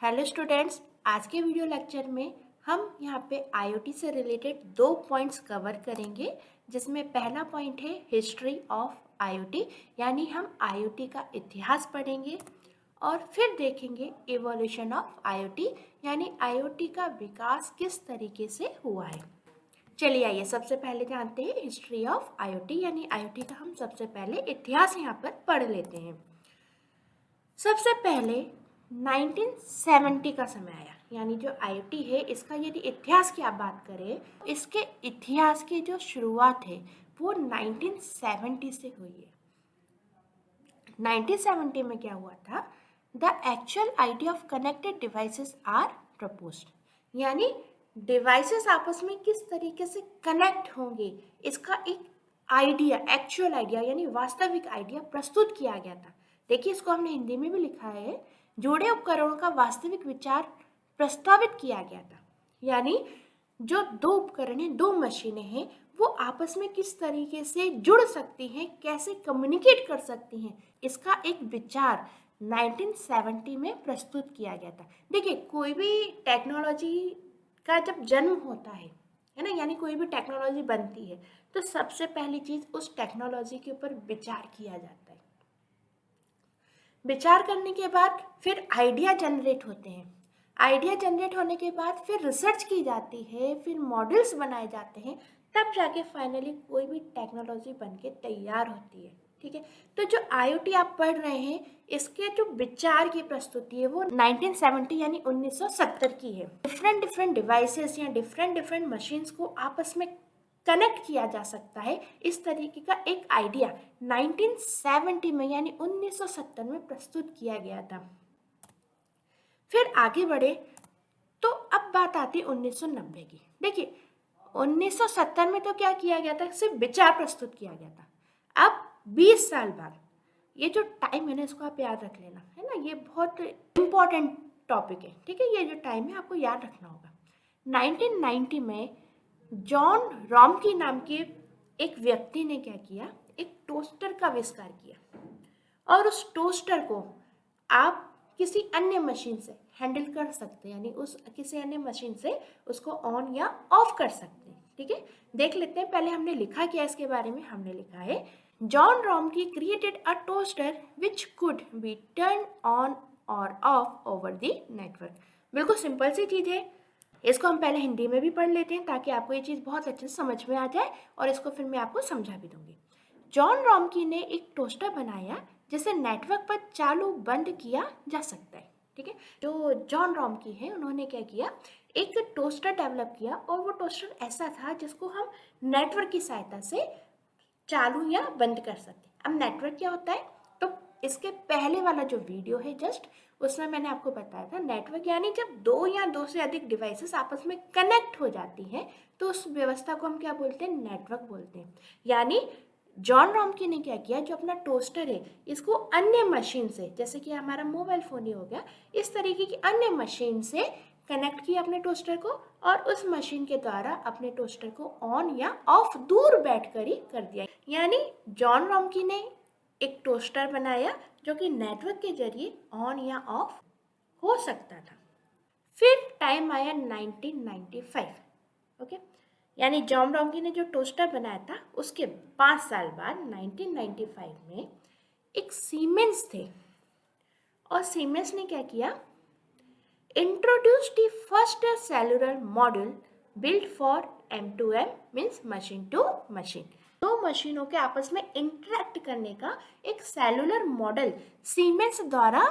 Hello students, आज के video lecture में हम यहाँ पे आईओटी से रिलेटेड 2 पॉइंट्स कवर करेंगे, जिसमें पहला पॉइंट है हिस्ट्री ऑफ आईओटी, यानी हम आईओटी का इतिहास पढ़ेंगे और फिर देखेंगे इवोल्यूशन ऑफ आईओटी, यानी आईओटी का विकास किस तरीके से हुआ है। चलिए आइए सबसे पहले जानते हैं हिस्ट्री ऑफ आईओटी, यानी आईओटी का हम सबसे पहले इतिहास यहाँ पर पढ़ लेते हैं। सबसे पहले 1970 का समय आया, यानी जो आईओटी है इसका यदि इतिहास की आप बात करें, इसके इतिहास की जो शुरुआत है वो 1970 से हुई है। 1970 में क्या हुआ था? The actual idea of connected devices are proposed, यानी डिवाइसेस आपस में किस तरीके से कनेक्ट होंगे, इसका एक आइडिया, एक्चुअल आइडिया यानी वास्तविक आइडिया प्रस्तुत किया गया था। देखिए, इसको हमने हिंदी में भी लिखा है, जुड़े उपकरणों का वास्तविक विचार प्रस्तावित किया गया था। यानी जो दो उपकरण हैं, दो मशीनें हैं, वो आपस में किस तरीके से जुड़ सकती हैं, कैसे कम्युनिकेट कर सकती हैं, इसका एक विचार 1970 में प्रस्तुत किया गया था। देखिए, कोई भी टेक्नोलॉजी का जब जन्म होता है ना, यानी कोई भी टेक्नोलॉजी बनती है तो सबसे पहली चीज उस टेक्नोलॉजी के ऊपर विचार किया जाता है। विचार करने के बाद फिर आइडिया जनरेट होते हैं। आइडिया जनरेट होने के बाद फिर रिसर्च की जाती है, फिर मॉडल्स बनाए जाते हैं, तब जाके फाइनली कोई भी टेक्नोलॉजी बनके तैयार होती है। ठीक है, तो जो आईओटी आप पढ़ रहे हैं, इसके जो विचार की प्रस्तुति है वो 1970 यानी 1970 की है। डिफरेंट डिवाइसेस या डिफरेंट मशीन्स को आपस में कनेक्ट किया जा सकता है, इस तरीके का एक आइडिया 1970 में यानी 1970 में प्रस्तुत किया गया था। फिर आगे बढ़े तो अब बात आती है 1990 की। देखिए, 1970 में तो क्या किया गया था, सिर्फ विचार प्रस्तुत किया गया था। अब 20 साल बाद, ये जो टाइम है ना, इसको आप याद रख लेना, है ना, ये बहुत इम्पोर्टेंट टॉपिक है। ठीक है, ये जो टाइम है आपको याद रखना होगा। 1990 में जॉन रॉमकी नाम के एक व्यक्ति ने क्या किया, एक टोस्टर का आविष्कार किया, और उस टोस्टर को आप किसी अन्य मशीन से हैंडल कर सकते हैं, यानी उस किसी अन्य मशीन से उसको ऑन या ऑफ कर सकते हैं। ठीक है, देख लेते हैं। पहले हमने लिखा क्या इसके बारे में, हमने लिखा है John Romkey created a toaster which could be turn on और ऑफ ओवर द नेटवर्क। बिल्कुल सिंपल सी चीज है, इसको हम पहले हिंदी में भी पढ़ लेते हैं ताकि आपको ये चीज़ बहुत अच्छे से समझ में आ जाए, और इसको फिर मैं आपको समझा भी दूंगी। जॉन रॉमकी ने एक टोस्टर बनाया जिसे नेटवर्क पर चालू बंद किया जा सकता है। ठीक है, जो जॉन रॉमकी है उन्होंने क्या किया, एक टोस्टर डेवलप किया, और वो टोस्टर ऐसा था जिसको हम नेटवर्क की सहायता से चालू या बंद कर सकते हैं। अब नेटवर्क क्या होता है, तो इसके पहले वाला जो वीडियो है जस्ट, उसमें मैंने आपको बताया था नेटवर्क यानी जब दो या दो से अधिक डिवाइसेस आपस में कनेक्ट हो जाती हैं तो उस व्यवस्था को हम क्या बोलते हैं, नेटवर्क बोलते हैं। यानी जॉन रॉमकी ने क्या किया, जो अपना टोस्टर है इसको अन्य मशीन से, जैसे कि हमारा मोबाइल फोन ही हो गया, इस तरीके की अन्य मशीन से कनेक्ट किया अपने टोस्टर को, और उस मशीन के द्वारा अपने टोस्टर को ऑन या ऑफ दूर बैठकर ही कर दिया। यानी जॉन रॉमकी ने एक टोस्टर बनाया जो कि नेटवर्क के जरिए ऑन या ऑफ हो सकता था। फिर टाइम आया 1995। ओके, यानी जॉन रॉमकी ने जो टोस्टर बनाया था उसके 5 साल बाद 1995 में एक सीमेंस थे, और सीमेंस ने क्या किया, introduced the first cellular model built for M2M means machine to machine। दो मशीनों के आपस में इंटरेक्ट करने का एक सेलुलर मॉडल सीमेंस द्वारा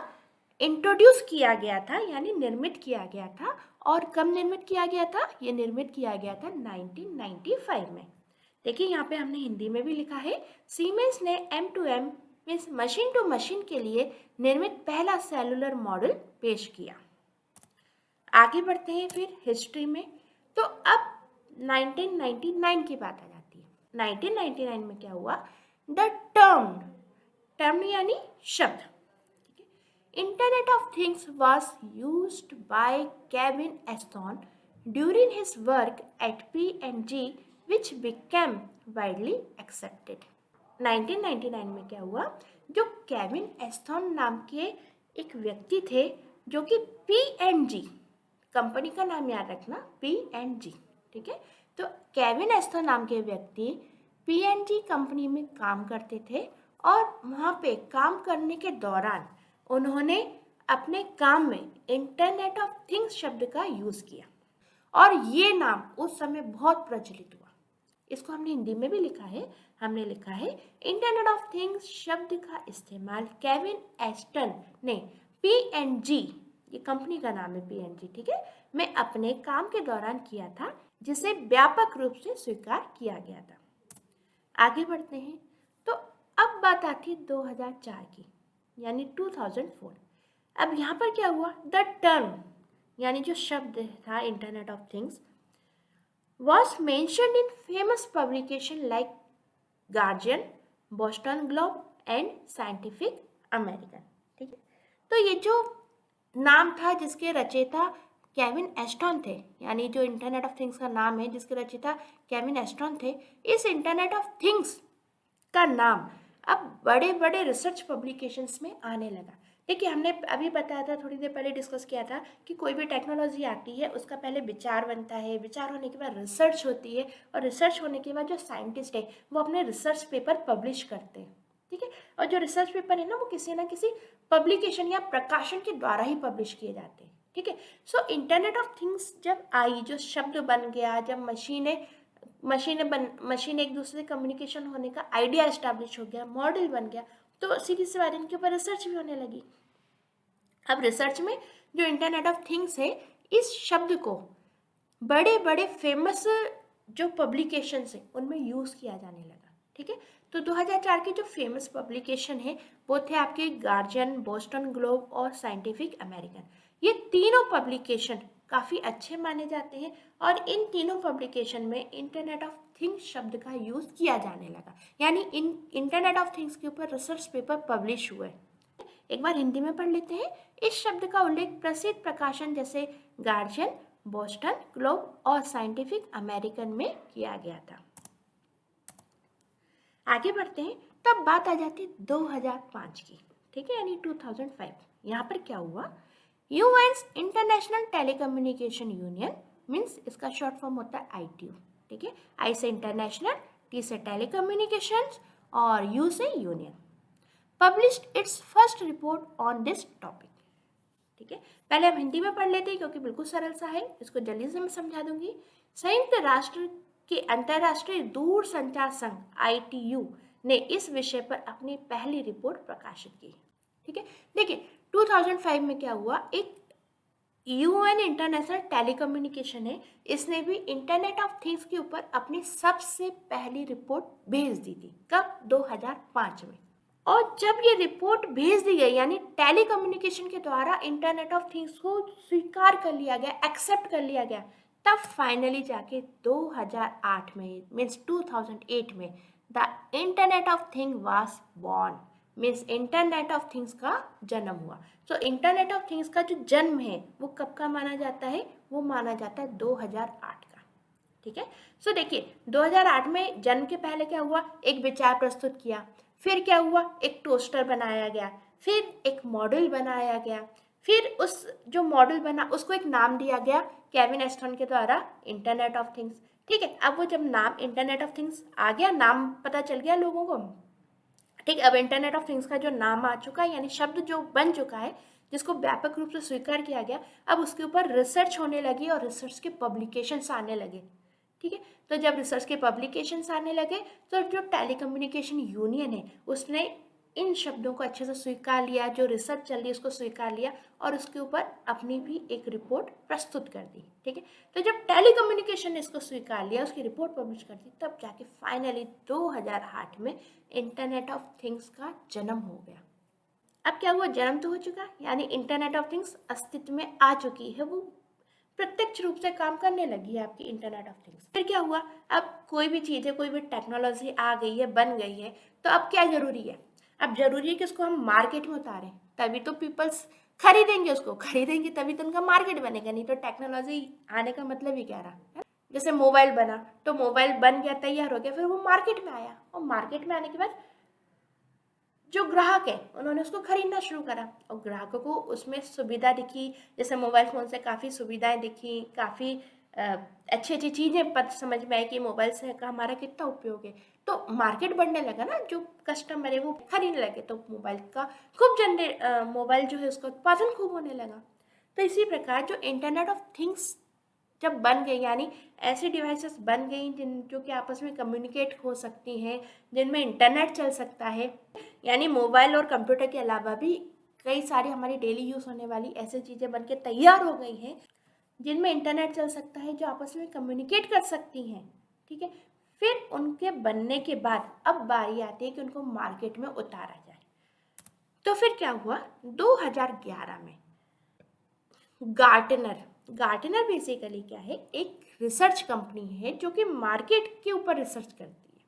इंट्रोड्यूस किया गया था, यानी निर्मित किया गया था। और कब निर्मित किया गया था, ये निर्मित किया गया था 1995 में। देखिए, यहाँ पे हमने हिंदी में भी लिखा है, सीमेंस ने M2M means machine to machine के लिए निर्मित पहला सेलुलर मॉडल पेश किया। आगे बढ़ते हैं फिर हिस्ट्री में, तो अब 1999 की बात आ जाती है। 1999 में क्या हुआ, द टर्म यानी शब्द, internet of things was used by Kevin Aston during his work at P&G which became widely accepted. 1999 में क्या हुआ, जो केविन एस्टन नाम के एक व्यक्ति थे, जो कि P&G, कंपनी का नाम याद रखना, P&G, ठीक है। तो केविन एस्टर नाम के व्यक्ति P&G कंपनी में काम करते थे और वहाँ पे काम करने के दौरान उन्होंने अपने काम में इंटरनेट ऑफ थिंग्स शब्द का यूज़ किया और ये नाम उस समय बहुत प्रचलित हुआ। इसको हमने हिंदी में भी लिखा है, हमने लिखा है इंटरनेट ऑफ थिंग्स शब्द का इस्तेमाल केविन एस्टन ने P&G, ये कंपनी का नाम है P&G, ठीक है, में अपने काम के दौरान किया था, जिसे व्यापक रूप से स्वीकार किया गया था। आगे बढ़ते हैं। तो अब बात आती है 2004 की, यानी 2004। अब यहाँ पर क्या हुआ, द टर्म यानी जो शब्द था internet of things was mentioned in famous publication like Guardian, Boston Globe and Scientific American, ठीक है। तो ये जो नाम था जिसके रचयिता केविन एस्टन थे, यानी जो इंटरनेट ऑफ थिंग्स का नाम है जिसके रचयिता केविन एस्टन थे, इस इंटरनेट ऑफ थिंग्स का नाम अब बड़े बड़े रिसर्च पब्लिकेशंस में आने लगा। देखिए, हमने अभी बताया था, थोड़ी देर पहले डिस्कस किया था कि कोई भी टेक्नोलॉजी आती है उसका पहले विचार बनता है, विचार होने के बाद रिसर्च होती है और रिसर्च होने के बाद जो साइंटिस्ट है वो अपने रिसर्च पेपर पब्लिश करते हैं, ठीक है। और जो रिसर्च पेपर है ना वो किसी ना किसी पब्लिकेशन या प्रकाशन के द्वारा ही पब्लिश किए जाते हैं, ठीक है। सो इंटरनेट ऑफ थिंग्स जब आई, जो शब्द बन गया, जब मशीन एक दूसरे से कम्युनिकेशन होने का आइडिया एस्टैब्लिश हो गया, मॉडल बन गया, तो सीधी सी बात इनके ऊपर रिसर्च भी होने लगी। अब रिसर्च में जो इंटरनेट ऑफ थिंग्स है, इस शब्द को बड़े बड़े फेमस जो पब्लिकेशंस है उनमें यूज़ किया जाने लगा, ठीक है। तो 2004 के जो फेमस पब्लिकेशन है वो थे आपके गार्जियन, बोस्टन ग्लोब और साइंटिफिक अमेरिकन। ये तीनों पब्लिकेशन काफ़ी अच्छे माने जाते हैं और इन तीनों पब्लिकेशन में इंटरनेट ऑफ थिंग्स शब्द का यूज़ किया जाने लगा, यानी इन इंटरनेट ऑफ थिंग्स के ऊपर रिसर्च पेपर पब्लिश हुए। एक बार हिंदी में पढ़ लेते हैं। इस शब्द का उल्लेख प्रसिद्ध प्रकाशन जैसे गार्जियन, बोस्टन ग्लोब और साइंटिफिक अमेरिकन में किया गया था। आगे बढ़ते हैं। तब बात आ जाती है 2005 की, ठीक है, यानी 2005। यहाँ पर क्या हुआ, यूएन्स इंटरनेशनल टेलीकम्युनिकेशन यूनियन, मीन्स इसका शॉर्ट फॉर्म होता है ITU, ठीक है। आई से इंटरनेशनल, टी से टेलीकम्युनिकेशंस और यू से union, published it's first report on this topic, ठीक है। पहले हम हिंदी में पढ़ लेते हैं क्योंकि बिल्कुल सरल सा है, इसको जल्दी से मैं समझा दूंगी। संयुक्त राष्ट्र के अंतर्राष्ट्रीय दूर संचार संघ ITU ने इस विषय पर अपनी पहली रिपोर्ट प्रकाशित की, ठीक है। देखिए 2005 में क्या हुआ, एक UN इंटरनेशनल टेलीकम्युनिकेशन है, इसने भी इंटरनेट ऑफ थिंग्स के ऊपर अपनी सबसे पहली रिपोर्ट भेज दी थी। कब, 2005 में। और जब ये रिपोर्ट भेज दी गई, यानी टेलीकम्युनिकेशन के द्वारा इंटरनेट ऑफ थिंग्स को स्वीकार कर लिया गया, एक्सेप्ट कर लिया गया, तब फाइनली जाके 2008 में, मीन्स 2008 में the internet of thing was born, means internet of things का जन्म हुआ। तो इंटरनेट ऑफ थिंग्स का जो जन्म है वो कब का माना जाता है, वो माना जाता है 2008 का, ठीक है। सो देखिए 2008 में जन्म के पहले क्या हुआ, एक विचार प्रस्तुत किया, फिर क्या हुआ, एक टोस्टर बनाया गया, फिर एक मॉडल बनाया गया, फिर उस जो मॉडल बना उसको एक नाम दिया गया केविन एस्टन के द्वारा, इंटरनेट ऑफ थिंग्स, ठीक है। अब वो जब नाम इंटरनेट ऑफ थिंग्स आ गया, नाम पता चल गया लोगों को, ठीक। अब इंटरनेट ऑफ थिंग्स का जो नाम आ चुका है, यानी शब्द जो बन चुका है, जिसको व्यापक रूप से स्वीकार किया गया, अब उसके ऊपर रिसर्च होने लगी और रिसर्च के पब्लिकेशंस आने लगे, ठीक है। तो जब रिसर्च के पब्लिकेशंस आने लगे तो जो टेलीकम्युनिकेशन यूनियन है उसने इन शब्दों को अच्छे से स्वीकार लिया, जो रिसर्च चल रही है उसको स्वीकार लिया और उसके ऊपर अपनी भी एक रिपोर्ट प्रस्तुत कर दी, ठीक है। तो जब टेलीकम्युनिकेशन ने इसको स्वीकार लिया, उसकी रिपोर्ट पब्लिश कर दी, तब जाके फाइनली 2008 में इंटरनेट ऑफ थिंग्स का जन्म हो गया। अब क्या हुआ, जन्म तो हो चुका, यानी इंटरनेट ऑफ थिंग्स अस्तित्व में आ चुकी है, वो प्रत्यक्ष रूप से काम करने लगी है आपकी इंटरनेट ऑफ थिंग्स। फिर क्या हुआ, अब कोई भी चीज़ है, कोई भी टेक्नोलॉजी आ गई है, बन गई है, तो अब क्या जरूरी है, अब जरूरी है कि उसको हम मार्केट में उतारें, तभी तो पीपल्स खरीदेंगे, उसको खरीदेंगे तभी तो उनका मार्केट बनेगा, नहीं तो टेक्नोलॉजी आने का मतलब ही क्या रहा है। जैसे मोबाइल बना, तो मोबाइल बन गया, तैयार हो गया, फिर वो मार्केट में आया और मार्केट में आने के बाद जो ग्राहक है उन्होंने उसको खरीदना शुरू करा और ग्राहकों को उसमें सुविधा दिखी, जैसे मोबाइल फ़ोन से काफ़ी सुविधाएं दिखी, काफ़ी अच्छी अच्छी चीज़ें पता समझ में आई कि मोबाइल से का हमारा कितना उपयोग है। तो मार्केट बढ़ने लगा ना, जो कस्टमर है वो खरीदने लगे, तो मोबाइल का मोबाइल जो है उसका उत्पादन खूब होने लगा। तो इसी प्रकार जो इंटरनेट ऑफ थिंग्स जब बन गई, यानी ऐसी डिवाइसेस बन गई जिन जो कि आपस में कम्युनिकेट हो सकती हैं, जिनमें इंटरनेट चल सकता है, यानी मोबाइल और कंप्यूटर के अलावा भी कई सारी हमारी डेली यूज़ होने वाली ऐसी चीज़ें बन के तैयार हो गई हैं जिनमें इंटरनेट चल सकता है, जो आपस में कम्युनिकेट कर सकती हैं। ठीक है, फिर उनके बनने के बाद अब बारी आती है कि उनको मार्केट में उतारा जाए। तो फिर क्या हुआ, 2011 में गार्टनर गार्टनर बेसिकली क्या है, एक रिसर्च कंपनी है जो कि मार्केट के ऊपर रिसर्च करती है।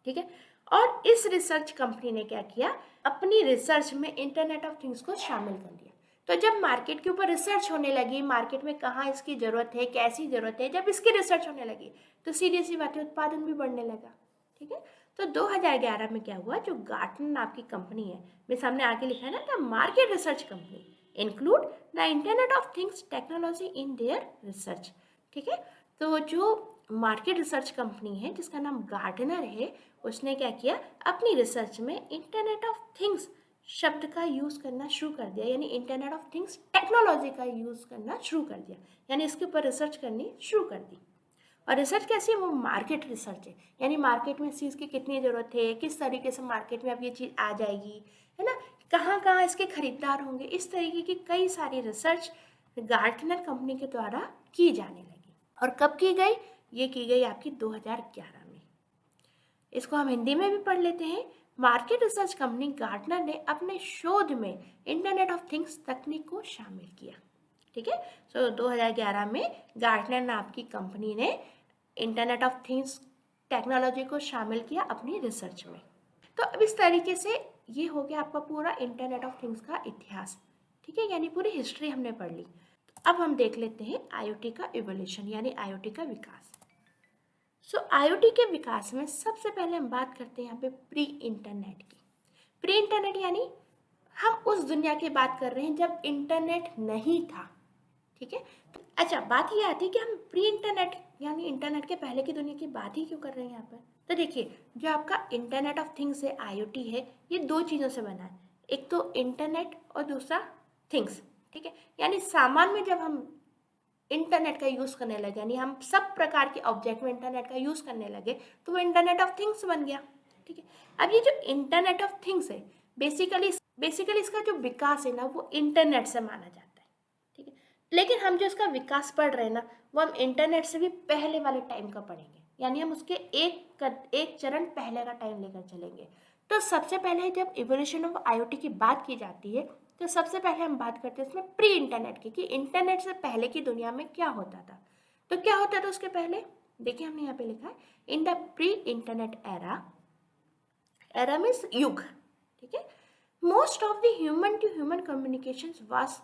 ठीक है, और इस रिसर्च कंपनी ने क्या किया, अपनी रिसर्च में इंटरनेट ऑफ थिंग्स को शामिल कर लिया। तो जब मार्केट के ऊपर रिसर्च होने लगी, मार्केट में कहाँ इसकी ज़रूरत है, कैसी ज़रूरत है, जब इसकी रिसर्च होने लगी तो सीधी सी बात है, उत्पादन भी बढ़ने लगा। ठीक है, तो 2011 में क्या हुआ, जो गार्टनर नाम की कंपनी है, मेरे सामने आगे लिखा है ना, the market research company include the internet of things technology in their research. ठीक है, तो जो मार्केट रिसर्च कंपनी है जिसका नाम गार्टनर है, उसने क्या किया, अपनी रिसर्च में इंटरनेट ऑफ थिंग्स शब्द का यूज़ करना शुरू कर दिया, यानी इंटरनेट ऑफ थिंग्स टेक्नोलॉजी का यूज़ करना शुरू कर दिया, यानी इसके ऊपर रिसर्च करनी शुरू कर दी। और रिसर्च कैसी है, वो मार्केट रिसर्च है, यानी मार्केट में इस चीज़ की कितनी ज़रूरत है, किस तरीके से मार्केट में अब ये चीज़ आ जाएगी, है ना, कहाँ कहाँ इसके खरीदार होंगे, इस तरीके की कई सारी रिसर्च गार्टनर कंपनी के द्वारा की जाने लगी। और कब की गई, ये की गई आपकी 2011 में। इसको हम हिंदी में भी पढ़ लेते हैं। मार्केट रिसर्च कंपनी गार्टनर ने अपने शोध में इंटरनेट ऑफ थिंग्स तकनीक को शामिल किया। ठीक है, सो 2011 में गार्टनर नाम की कंपनी ने इंटरनेट ऑफ थिंग्स टेक्नोलॉजी को शामिल किया अपनी रिसर्च में। तो अब इस तरीके से ये हो गया आपका पूरा इंटरनेट ऑफ थिंग्स का इतिहास। ठीक है, यानी पूरी हिस्ट्री हमने पढ़ ली। अब हम देख लेते हैं आईओटी का इवोल्यूशन, यानी आईओटी का विकास। सो आईओटी के विकास में सबसे पहले हम बात करते हैं यहाँ पे प्री इंटरनेट की। प्री इंटरनेट यानी हम उस दुनिया की बात कर रहे हैं जब इंटरनेट नहीं था। ठीक है, तो अच्छा बात ये आती है कि हम प्री इंटरनेट यानी इंटरनेट के पहले की दुनिया की बात ही क्यों कर रहे हैं यहाँ पर। तो देखिए, जो आपका इंटरनेट ऑफ थिंग्स है, आईओटी है, ये दो चीज़ों से बना है, एक तो इंटरनेट और दूसरा थिंग्स। ठीक है, यानी सामान में जब हम इंटरनेट का यूज़ करने लगे, यानी हम सब प्रकार के ऑब्जेक्ट में इंटरनेट का यूज़ करने लगे, तो वो इंटरनेट ऑफ थिंग्स बन गया। ठीक है, अब ये जो इंटरनेट ऑफ थिंग्स है, बेसिकली इसका जो विकास है ना, वो इंटरनेट से माना जाता है। ठीक है, लेकिन हम जो इसका विकास पढ़ रहे हैं ना, वो हम इंटरनेट से भी पहले वाले टाइम का पढ़ेंगे, यानी हम उसके एक चरण पहले का टाइम लेकर चलेंगे। तो सबसे पहले जब इवोल्यूशन ऑफ आईओटी की बात की जाती है, तो सबसे पहले हम बात करते हैं इसमें प्री इंटरनेट की, कि इंटरनेट से पहले की दुनिया में क्या होता था। तो क्या होता था उसके पहले, देखिए हमने यहाँ पे लिखा है, in the pre internet era, era means युग। ठीक है, most of the human to human communication was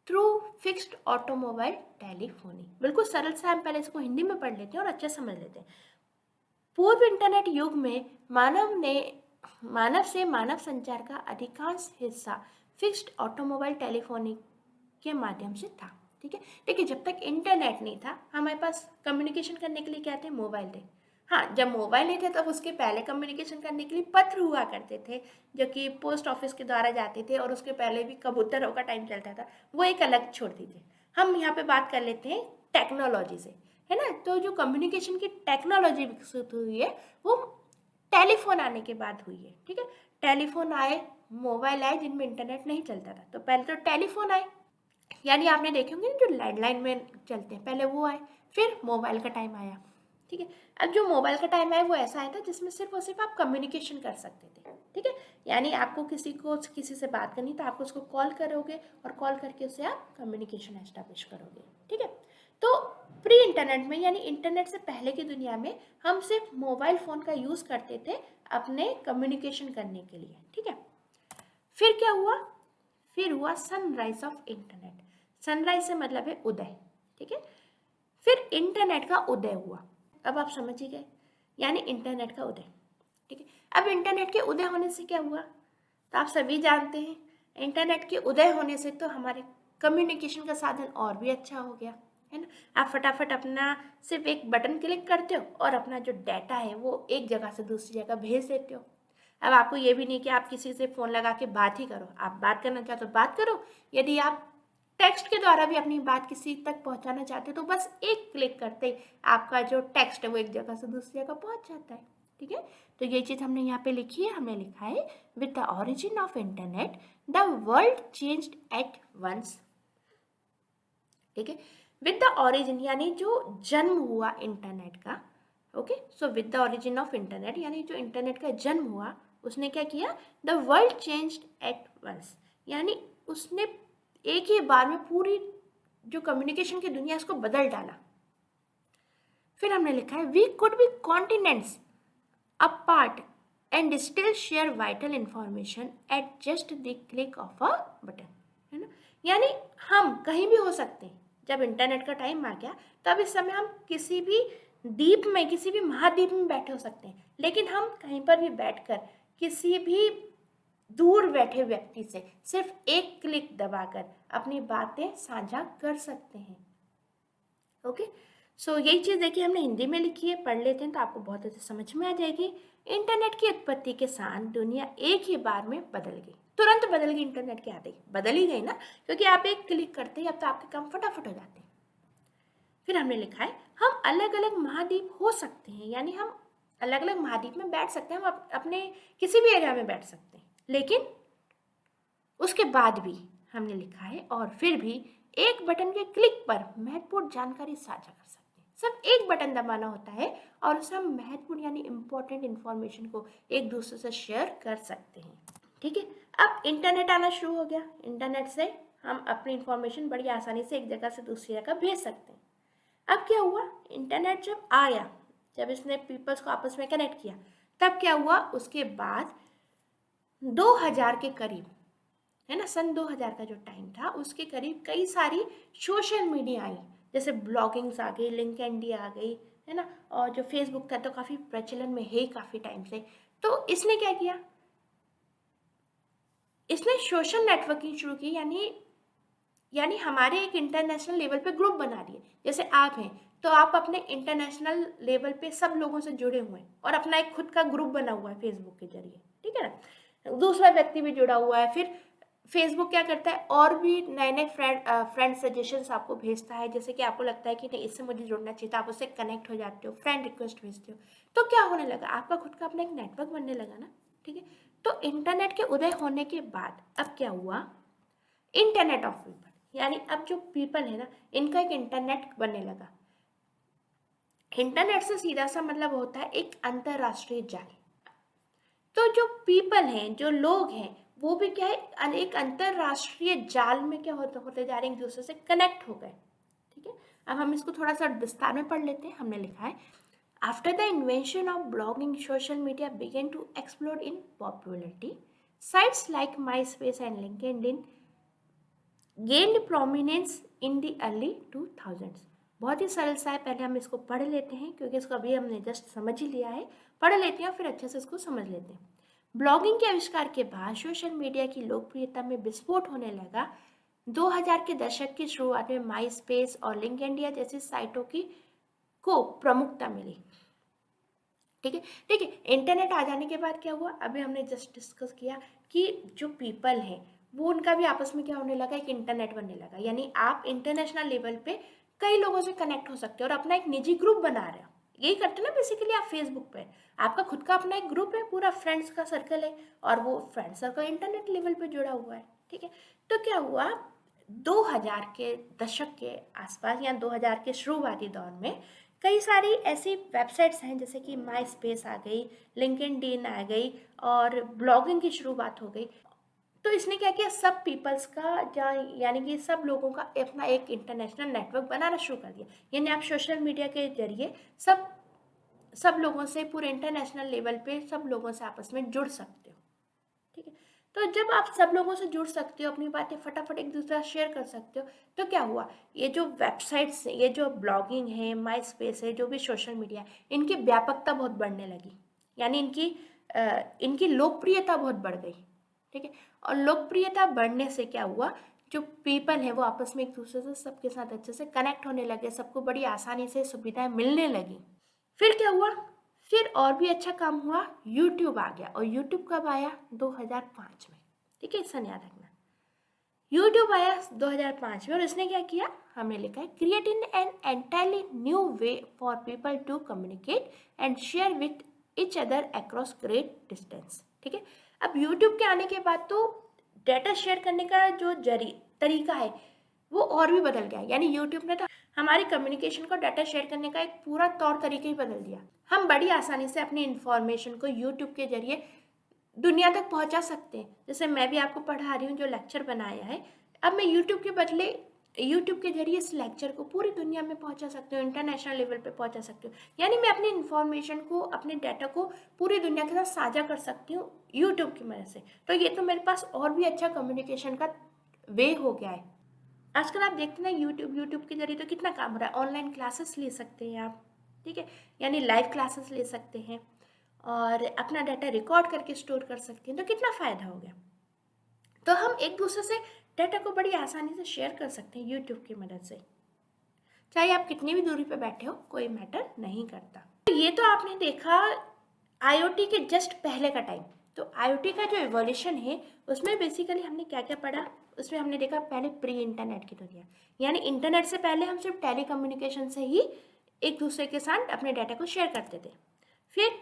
through fixed automobile telephony. बिल्कुल सरल से हम पहले इसको हिंदी में पढ़ लेते हैं और अच्छे समझ लेते हैं। पूर्व इंटरनेट युग में मानव संचार का अधिकांश हिस्सा फिक्स्ड ऑटोमोबाइल टेलीफोनी के माध्यम से था। ठीक है, देखिए जब तक इंटरनेट नहीं था, हमारे पास कम्युनिकेशन करने के लिए क्या थे, मोबाइल थे। हाँ, जब मोबाइल नहीं थे तब उसके पहले कम्युनिकेशन करने के लिए पत्र हुआ करते थे, जो कि पोस्ट ऑफिस के द्वारा जाते थे, और उसके पहले भी कबूतरों का टाइम चलता था, वो एक अलग छोड़ दीजिए। हम यहाँ पे बात कर लेते हैं टेक्नोलॉजी से, है ना। तो जो कम्युनिकेशन की टेक्नोलॉजी विकसित हुई है, वो टेलीफोन आने के बाद हुई है। ठीक है, टेलीफोन आए, मोबाइल आए जिनमें इंटरनेट नहीं चलता था, तो पहले तो टेलीफोन आए, यानी आपने देखे होंगे जो लैंडलाइन में चलते हैं, पहले वो आए, फिर मोबाइल का टाइम आया। ठीक है, अब जो मोबाइल का टाइम आया वो ऐसा आया था जिसमें सिर्फ और सिर्फ आप कम्युनिकेशन कर सकते थे। ठीक है, यानी आपको किसी से बात करनी तो आप उसको कॉल करोगे, और कॉल करके उससे आप कम्युनिकेशन एस्टैब्लिश करोगे। ठीक है, तो प्री इंटरनेट में यानी इंटरनेट से पहले की दुनिया में हम सिर्फ मोबाइल फ़ोन का यूज़ करते थे अपने कम्युनिकेशन करने के लिए। ठीक है, फिर क्या हुआ, फिर हुआ सनराइज ऑफ इंटरनेट। सनराइज से मतलब है उदय। ठीक है, फिर इंटरनेट का उदय हुआ। अब आप समझ ही गए, यानी इंटरनेट का उदय। ठीक है, अब इंटरनेट के उदय होने से क्या हुआ, तो आप सभी जानते हैं इंटरनेट के उदय होने से तो हमारे कम्युनिकेशन का साधन और भी अच्छा हो गया, है ना। आप फटाफट अपना सिर्फ एक बटन क्लिक करते हो और अपना जो डाटा है वो एक जगह से दूसरी जगह भेज देते हो। अब आपको ये भी नहीं कि आप किसी से फ़ोन लगा के बात ही करो, आप बात करना चाहते हो बात करो, यदि आप टेक्स्ट के द्वारा भी अपनी बात किसी तक पहुंचाना चाहते हो तो बस एक क्लिक करते ही आपका जो टेक्स्ट है वो एक जगह से दूसरी जगह पहुंच जाता है, ठीक है। तो ये चीज़ हमने यहाँ पे लिखी है, हमने लिखा है with the origin of internet the world changed at once, ठीक है। विद द ऑरिजिन यानी जो जन्म हुआ इंटरनेट का, okay. So with the origin of internet यानी जो इंटरनेट का जन्म हुआ उसने क्या किया, the world changed at once, यानी उसने एक ही बार में पूरी जो कम्युनिकेशन की दुनिया उसको बदल डाला। फिर हमने लिखा है we could be continents apart and still share vital information at just the click of a button, है ना। यानी हम कहीं भी हो सकते हैं, जब इंटरनेट का टाइम आ गया तब इस समय हम किसी भी द्वीप में किसी भी महाद्वीप में बैठे हो सकते हैं, लेकिन हम कहीं पर भी बैठकर किसी भी दूर बैठे व्यक्ति से सिर्फ एक क्लिक दबाकर अपनी बातें साझा कर सकते हैं, ओके। सो यही चीज़ देखिए हमने हिंदी में लिखी है, पढ़ लेते हैं तो आपको बहुत अच्छे समझ में आ जाएगी। इंटरनेट की उत्पत्ति के साथ दुनिया एक ही बार में बदल गई, तुरंत बदल गई, इंटरनेट के आते ही बदल ही गई ना, क्योंकि आप एक क्लिक करते ही अब तो आपके काम फटाफट हो जाते हैं। फिर हमने लिखा है हम अलग अलग महाद्वीप हो सकते हैं, यानी हम अलग अलग महाद्वीप में बैठ सकते हैं, हम अपने किसी भी एरिया में बैठ सकते हैं, लेकिन उसके बाद भी हमने लिखा है और फिर भी एक बटन के क्लिक पर महत्वपूर्ण जानकारी साझा कर सकते हैं। सिर्फ एक बटन दबाना होता है और उससे हम महत्वपूर्ण यानी इम्पोर्टेंट इन्फॉर्मेशन को एक दूसरे से शेयर कर सकते हैं, ठीक है। अब इंटरनेट आना शुरू हो गया, इंटरनेट से हम अपनी इन्फॉर्मेशन बड़ी आसानी से एक जगह से दूसरी जगह भेज सकते हैं। अब क्या हुआ, इंटरनेट जब आया, जब इसने पीपल्स को आपस में कनेक्ट किया, तब क्या हुआ, उसके बाद 2000 के करीब, है ना, सन 2000 का जो टाइम था उसके करीब कई सारी सोशल मीडिया आई, जैसे ब्लॉगिंग्स आ गई, लिंक्डइन आ गई, है ना, और जो फेसबुक था तो काफ़ी प्रचलन में है काफ़ी टाइम से। तो इसने क्या किया, इसने सोशल नेटवर्किंग शुरू की, यानी हमारे एक इंटरनेशनल लेवल पे ग्रुप बना दिए। जैसे आप हैं तो आप अपने इंटरनेशनल लेवल पे सब लोगों से जुड़े हुए हैं और अपना एक खुद का ग्रुप बना हुआ है फेसबुक के जरिए, ठीक है ना, दूसरा व्यक्ति भी जुड़ा हुआ है। फिर फेसबुक क्या करता है, और भी नए नए फ्रेंड सजेशंस आपको भेजता है, जैसे कि आपको लगता है कि नहीं इससे मुझे जुड़ना चाहिए, तो आप उससे कनेक्ट हो जाते हो, फ्रेंड रिक्वेस्ट भेजते हो। तो क्या होने लगा, आपका खुद का अपना एक नेटवर्क बनने लगा ना, ठीक है। तो इंटरनेट के उदय होने के बाद अब क्या हुआ, इंटरनेट ऑफ पीपल, यानी अब जो पीपल है ना इनका एक इंटरनेट बनने लगा। इंटरनेट से सीधा सा मतलब होता है एक अंतरराष्ट्रीय जाल। तो जो पीपल हैं, जो लोग हैं, वो भी क्या है, एक अंतरराष्ट्रीय जाल में क्या होते जा रहे हैं, एक दूसरे से कनेक्ट हो गए, ठीक है। अब हम इसको थोड़ा सा विस्तार में पढ़ लेते हैं। हमने लिखा है after the invention of blogging social media begin to explode in popularity, sites like MySpace and LinkedIn gained prominence in the early 2000s। बहुत ही सरल सा है, पहले हम इसको पढ़ लेते हैं क्योंकि इसको अभी हमने जस्ट समझ ही लिया है, पढ़ लेते हैं फिर अच्छे से इसको समझ लेते हैं। ब्लॉगिंग के आविष्कार के बाद सोशल मीडिया की लोकप्रियता में विस्फोट होने लगा। 2000 के दशक की शुरुआत में माई स्पेस और लिंक्डइन जैसी साइटों की को प्रमुखता मिली, ठीक है। ठीक है, इंटरनेट आ जाने के बाद क्या हुआ, अभी हमने जस्ट डिस्कस किया कि जो पीपल हैं वो उनका भी आपस में क्या होने लगा, एक इंटरनेट बनने लगा, यानी आप इंटरनेशनल लेवल पे कई लोगों से कनेक्ट हो सकते हो और अपना एक निजी ग्रुप बना रहे हो। यही करते ना बेसिकली आप फेसबुक पे, आपका खुद का अपना एक ग्रुप है, पूरा फ्रेंड्स का सर्कल है और वो फ्रेंड सर्कल इंटरनेट लेवल पे जुड़ा हुआ है, ठीक है। तो क्या हुआ, 2000 के दशक के आसपास या 2000 के शुरुआती दौर में कई सारी ऐसी वेबसाइट्स हैं जैसे कि माई स्पेस आ गई, लिंक्डइन आ गई और ब्लॉगिंग की शुरुआत हो गई। तो इसने क्या किया, सब पीपल्स का यानी कि सब लोगों का अपना एक इंटरनेशनल नेटवर्क बनाना शुरू कर दिया, यानी आप सोशल मीडिया के जरिए सब लोगों से पूरे इंटरनेशनल लेवल पे सब लोगों से आपस में जुड़ सकते हो, ठीक है। तो जब आप सब लोगों से जुड़ सकते हो, अपनी बातें फटाफट एक दूसरे से शेयर कर सकते हो, तो क्या हुआ, ये जो वेबसाइट्स हैं, ये जो ब्लॉगिंग है, माई स्पेस है, जो भी सोशल मीडिया है, इनकी व्यापकता बहुत बढ़ने लगी, यानी इनकी इनकी लोकप्रियता बहुत बढ़ गई, ठीक है। और लोकप्रियता बढ़ने से क्या हुआ, जो पीपल है वो आपस में एक दूसरे से सबके साथ अच्छे से कनेक्ट होने लगे, सबको बड़ी आसानी से सुविधाएं मिलने लगी। फिर क्या हुआ, फिर और भी अच्छा काम हुआ, यूट्यूब आ गया। और यूट्यूब कब आया, 2005 में, ठीक है, इतना याद रखना। यूट्यूब आया 2005 में और इसने क्या किया, हमने लिखा है creating an entirely new way for people to communicate and share with each other across great distance, ठीक है। अब यूट्यूब के आने के बाद तो डाटा शेयर करने का जो तरीका है वो और भी बदल गया। यानी यूट्यूब ने तो हमारी कम्युनिकेशन को, डाटा शेयर करने का एक पूरा तौर तरीका ही बदल दिया। हम बड़ी आसानी से अपनी इंफॉर्मेशन को यूट्यूब के जरिए दुनिया तक पहुंचा सकते हैं। जैसे मैं भी आपको पढ़ा रही हूँ, जो लेक्चर बनाया है, अब मैं यूट्यूब के बदले, यूट्यूब के जरिए इस लेक्चर को पूरी दुनिया में पहुंचा सकती हूँ, इंटरनेशनल लेवल पे पहुंचा सकती हूँ। यानी मैं अपनी इन्फॉर्मेशन को, अपने डाटा को पूरी दुनिया के साथ साझा कर सकती हूँ यूट्यूब की मदद से। तो ये तो मेरे पास और भी अच्छा कम्युनिकेशन का वे हो गया है। आजकल आप देखते हैं यूट्यूब के जरिए तो कितना काम हो रहा है। ऑनलाइन क्लासेस ले सकते हैं आप, ठीक है, यानी लाइव क्लासेस ले सकते हैं और अपना डाटा रिकॉर्ड करके स्टोर कर सकते हैं। तो कितना फ़ायदा हो गया। तो हम एक दूसरे से डाटा को बड़ी आसानी से शेयर कर सकते हैं यूट्यूब की मदद से, चाहे आप कितनी भी दूरी पे बैठे हो, कोई मैटर नहीं करता। तो ये तो आपने देखा आईओटी के जस्ट पहले का टाइम। तो आईओटी का जो एवोल्यूशन है उसमें बेसिकली हमने क्या क्या पढ़ा, उसमें हमने देखा पहले प्री इंटरनेट की दुनिया, यानी इंटरनेट से पहले हम सिर्फ टेलीकम्युनिकेशन से ही एक दूसरे के साथ अपने डाटा को शेयर करते थे। फिर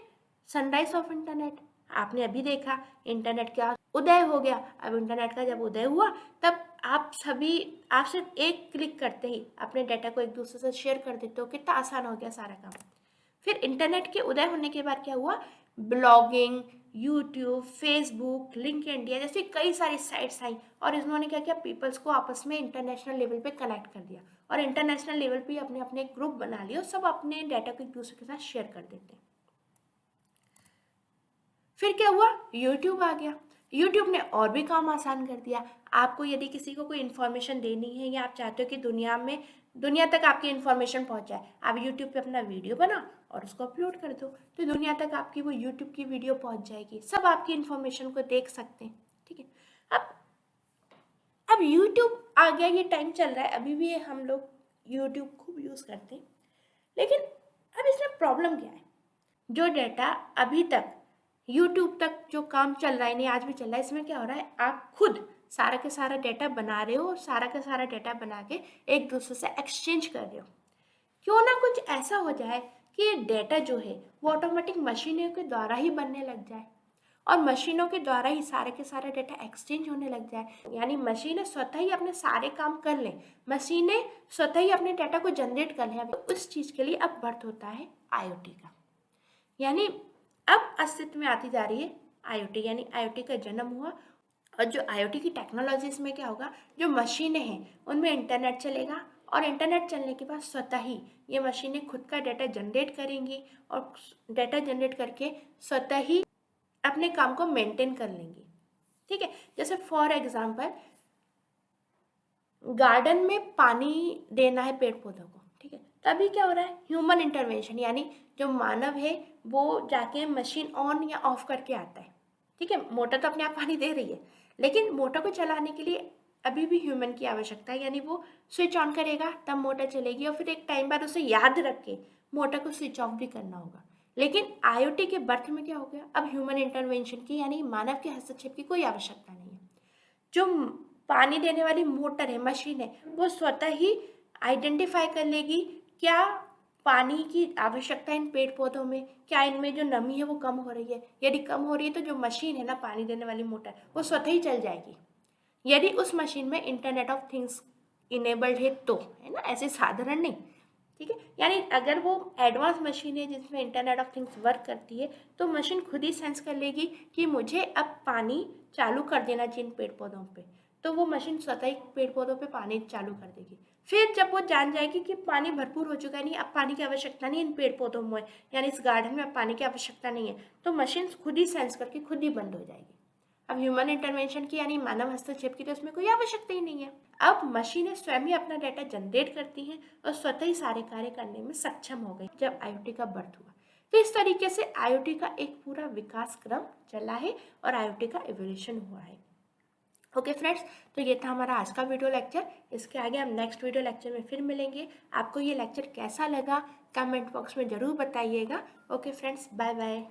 सनराइज ऑफ इंटरनेट, आपने अभी देखा इंटरनेट का उदय हो गया। अब इंटरनेट का जब उदय हुआ तब आप सिर्फ एक क्लिक करते ही अपने डाटा को एक दूसरे से शेयर कर देते हो, कितना आसान हो गया सारा काम। फिर इंटरनेट के उदय होने के बाद क्या हुआ, blogging, YouTube, Facebook, link India जैसी कई सारी साइट्स आई और इन्होंने क्या किया, पीपल्स को आपस में इंटरनेशनल लेवल पे कनेक्ट कर दिया और इंटरनेशनल लेवल पे अपने अपने ग्रुप बना लिए और सब अपने डाटा को एक दूसरे के साथ शेयर कर देते हैं। फिर क्या हुआ, यूट्यूब आ गया। यूट्यूब ने और भी काम आसान कर दिया। आपको यदि किसी को कोई इन्फॉर्मेशन देनी है या आप चाहते हो कि दुनिया तक आपकी इन्फॉर्मेशन पहुंच जाए, आप यूट्यूब पे अपना वीडियो बनाओ और उसको अपलोड कर दो, तो दुनिया तक आपकी वो यूट्यूब की वीडियो पहुंच जाएगी, सब आपकी इन्फॉर्मेशन को देख सकते हैं, ठीक है। अब अब यूट्यूब आ गया, ये टाइम चल रहा है, अभी भी हम लोग यूट्यूब खूब यूज़ करते हैं। लेकिन अब इसमें प्रॉब्लम क्या है, जो डाटा अभी तक यूट्यूब तक जो काम चल रहा है, नहीं आज भी चल रहा है, इसमें क्या हो रहा है, आप खुद सारा का सारा डाटा बना रहे हो और सारा का सारा डाटा बना के एक दूसरे से एक्सचेंज कर रहे हो। क्यों ना कुछ ऐसा हो जाए कि ये डाटा जो है वो ऑटोमेटिक मशीनों के द्वारा ही बनने लग जाए और मशीनों के द्वारा ही सारे के सारे डाटा एक्सचेंज होने लग जाए। यानी मशीनें स्वतः ही अपने सारे काम कर लें, मशीनें स्वतः ही अपने डाटा को जनरेट कर लें। उस चीज़ के लिए अब बर्थ होता है आईओटी का। यानी अब अस्तित्व में आती जा रही है आईओटी, यानी आईओटी का जन्म हुआ। और जो आईओटी की टेक्नोलॉजीज में क्या होगा, जो मशीनें हैं उनमें इंटरनेट चलेगा और इंटरनेट चलने के बाद स्वतः ही ये मशीनें खुद का डाटा जनरेट करेंगी और डाटा जनरेट करके स्वतः ही अपने काम को मेंटेन कर लेंगी, ठीक है। जैसे फॉर एग्जांपल गार्डन में पानी देना है पेड़ पौधों को, ठीक है, तभी क्या हो रहा है, ह्यूमन इंटरवेंशन, यानी जो मानव है वो जाके मशीन ऑन या ऑफ करके आता है, ठीक है। मोटर तो अपने आप पानी दे रही है, लेकिन मोटर को चलाने के लिए अभी भी ह्यूमन की आवश्यकता है, यानी वो स्विच ऑन करेगा तब मोटर चलेगी और फिर एक टाइम बाद उसे याद रख के मोटर को स्विच ऑफ भी करना होगा। लेकिन आईओटी के बर्थ में क्या हो गया, अब ह्यूमन इंटरवेंशन की यानी मानव के हस्तक्षेप की कोई आवश्यकता नहीं है। जो पानी देने वाली मोटर है, मशीन है, वो स्वतः ही आइडेंटिफाई कर लेगी क्या पानी की आवश्यकता है इन पेड़ पौधों में, क्या इनमें जो नमी है वो कम हो रही है। यदि कम हो रही है तो जो मशीन है ना, पानी देने वाली मोटर, वो स्वतः ही चल जाएगी, यदि उस मशीन में इंटरनेट ऑफ थिंग्स इनेबल्ड है तो, है ना, ऐसे साधारण नहीं, ठीक है। यानी अगर वो एडवांस मशीन है जिसमें इंटरनेट ऑफ थिंग्स वर्क करती है तो मशीन खुद ही सेंस कर लेगी कि मुझे अब पानी चालू कर देना चाहिए पेड़ पौधों पे, तो वो मशीन स्वतः ही पेड़ पौधों पे पानी चालू कर देगी। फिर जब वो जान जाएगी कि पानी भरपूर हो चुका है, नहीं अब पानी की आवश्यकता नहीं इन पेड़ पौधों में, यानी इस गार्डन में अब पानी की आवश्यकता नहीं है, तो मशीन खुद ही सेंस करके खुद ही बंद हो जाएगी। अब ह्यूमन इंटरवेंशन की यानी मानव हस्तक्षेप की तो इसमें कोई आवश्यकता ही नहीं है। अब मशीनें स्वयं ही अपना डाटा जनरेट करती हैं और स्वतः ही सारे कार्य करने में सक्षम हो गई जब आईओटी का बर्थ हुआ। तो इस तरीके से IoT का एक पूरा विकास क्रम चला है और IoT का एवोल्यूशन हुआ है। ओके फ्रेंड्स, तो ये था हमारा आज का वीडियो लेक्चर। इसके आगे हम नेक्स्ट वीडियो लेक्चर में फिर मिलेंगे। आपको ये लेक्चर कैसा लगा कमेंट बॉक्स में ज़रूर बताइएगा। Okay friends, bye bye.